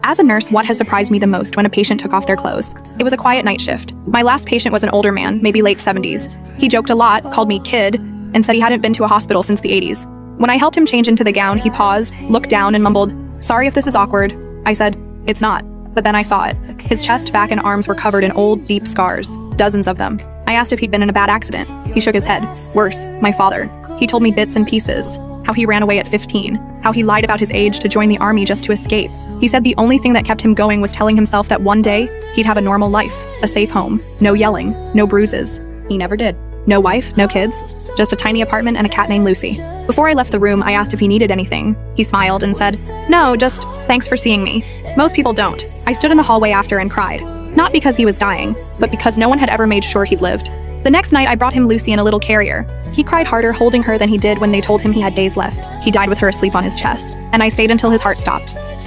As a nurse, what has surprised me the most when a patient took off their clothes? It was a quiet night shift. My last patient was an older man, maybe late 70s. He joked a lot, called me kid, and said he hadn't been to a hospital since the 80s. When I helped him change into the gown, he paused, looked down, and mumbled, "Sorry if this is awkward." I said, "It's not." But then I saw it. His chest, back, and arms were covered in old, deep scars. Dozens of them. I asked if he'd been in a bad accident. He shook his head. Worse, my father. He told me bits and pieces. How he ran away at 15. How he lied about his age to join the army just to escape. He said the only thing that kept him going was telling himself that one day, he'd have a normal life, a safe home, no yelling, no bruises. He never did. No wife, no kids, just a tiny apartment and a cat named Lucy. Before I left the room, I asked if he needed anything. He smiled and said, "No, just thanks for seeing me." Most people don't. I stood in the hallway after and cried. Not because he was dying, but because no one had ever made sure he'd lived. The next night, I brought him Lucy in a little carrier. He cried harder holding her than he did when they told him he had days left. He died with her asleep on his chest, and I stayed until his heart stopped.